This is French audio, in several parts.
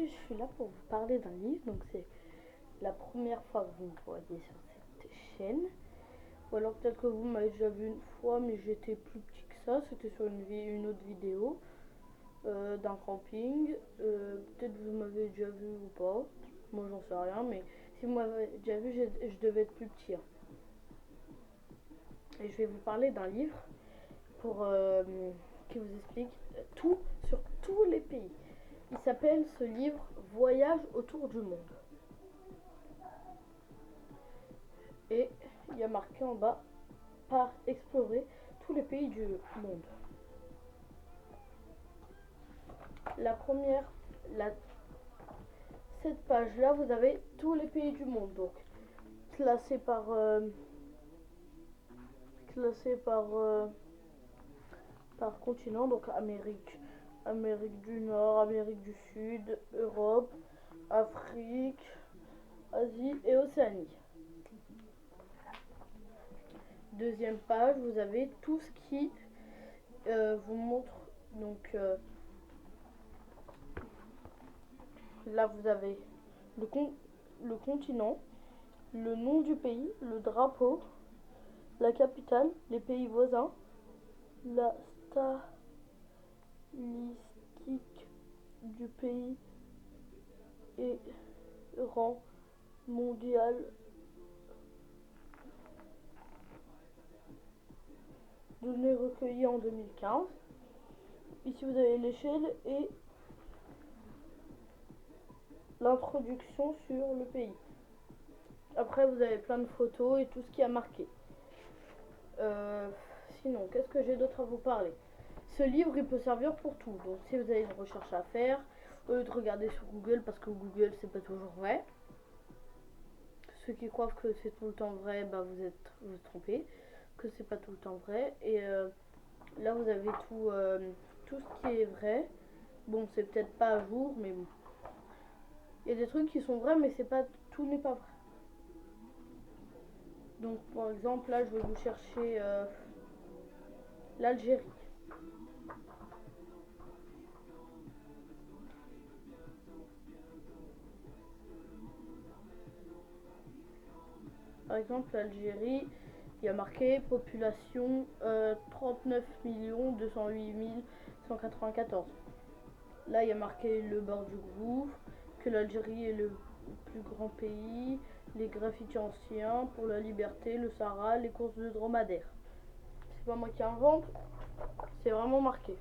je suis là pour vous parler d'un livre. Donc c'est la première fois que vous me voyez sur cette chaîne. Ou alors peut-être que vous m'avez déjà vu une fois, mais j'étais plus petit que ça. C'était sur une autre vidéo d'un camping. Peut-être que vous m'avez déjà vu ou pas. Moi j'en sais rien, mais si vous m'avez déjà vu, je devais être plus petit. Hein. Et je vais vous parler d'un livre pour qui vous explique tout sur tous les pays. Il s'appelle ce livre Voyage autour du monde. Et il y a marqué en bas par explorer tous les pays du monde. La première, cette page là, vous avez tous les pays du monde, donc classés par continent, donc Amérique du Nord, Amérique du Sud, Europe, Afrique, Asie et Océanie. Deuxième page, vous avez tout ce qui vous montre. Donc là, vous avez le continent, le nom du pays, le drapeau, la capitale, les pays voisins, la statistique du pays et rang mondial. Données recueillies en 2015. Ici vous avez l'échelle et l'introduction sur le pays. Après vous avez plein de photos et tout ce qui a marqué. Sinon, qu'est-ce que j'ai d'autre à vous parler? Ce livre il peut servir pour tout. Donc si vous avez une recherche à faire, au lieu de regarder sur Google, parce que Google c'est pas toujours vrai. Ceux qui croient que c'est tout le temps vrai, bah vous êtes trompés, que c'est pas tout le temps vrai. Et là vous avez tout ce qui est vrai. Bon, c'est peut-être pas à jour, mais bon. Il y a des trucs qui sont vrais, mais c'est pas tout n'est pas vrai. Donc par exemple là je vais vous chercher l'Algérie. Par exemple l'Algérie, il y a marqué population 39 208 194. Là il y a marqué le bord du gouffre, que l'Algérie est le plus grand pays, les graffitis anciens pour la liberté, le Sahara, les courses de dromadaires. C'est pas moi qui invente, c'est vraiment marqué.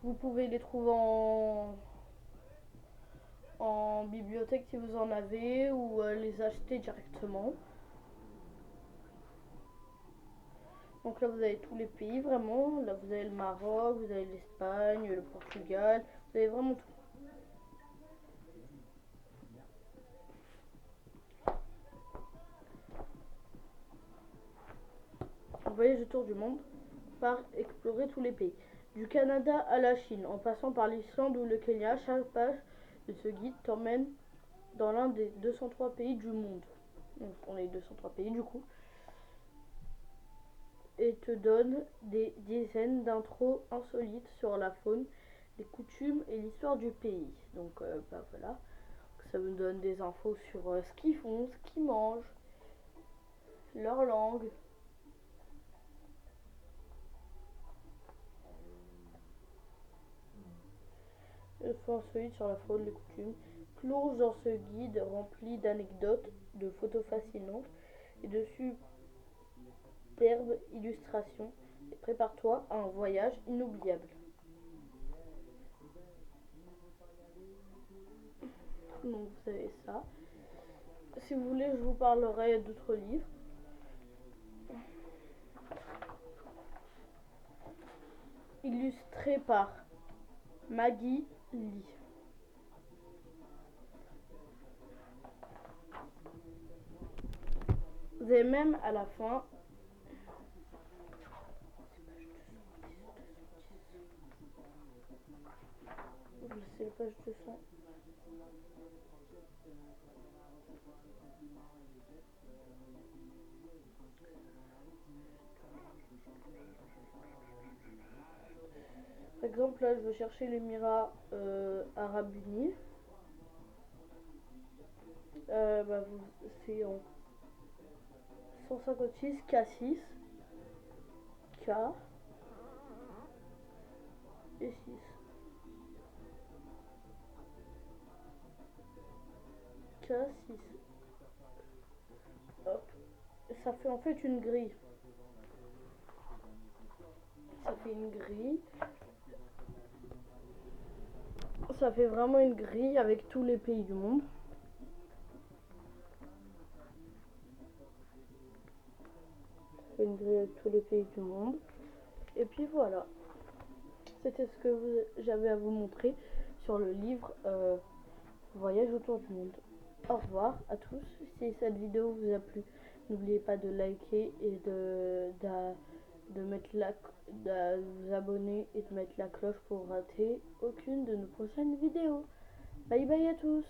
Vous pouvez les trouver en bibliothèque si vous en avez, ou les acheter directement. Donc là vous avez tous les pays vraiment. Là vous avez le Maroc, vous avez l'Espagne, le Portugal, vous avez vraiment tout. Voyage autour du monde par explorer tous les pays. Du Canada à la Chine, en passant par l'Islande ou le Kenya, chaque page de ce guide t'emmène dans l'un des 203 pays du monde. Donc on est 203 pays du coup. Et te donne des dizaines d'intros insolites sur la faune, les coutumes et l'histoire du pays. Donc bah voilà, ça me donne des infos sur ce qu'ils font, ce qu'ils mangent, leur langue. Infos insolites sur la faune, les coutumes. Plonge dans ce guide rempli d'anecdotes, de photos fascinantes et de superbes illustrations. Et prépare-toi à un voyage inoubliable. Donc vous avez ça. Si vous voulez, je vous parlerai d'autres livres. Illustré par Maggie Lee. Vous avez même à la fin c'est la page 200. exemple là je veux chercher l'Émirat Arabes Unis. C'est en 156 K6 K et 6. K6. Hop. Ça fait en fait une grille. Ça fait une grille. Ça fait vraiment une grille avec tous les pays du monde. Ça fait une grille avec tous les pays du monde. Et puis voilà. C'était ce que j'avais à vous montrer sur le livre Voyage autour du monde. Au revoir à tous. Si cette vidéo vous a plu, n'oubliez pas de liker et de vous abonner et de mettre la cloche pour rater aucune de nos prochaines vidéos. Bye bye à tous.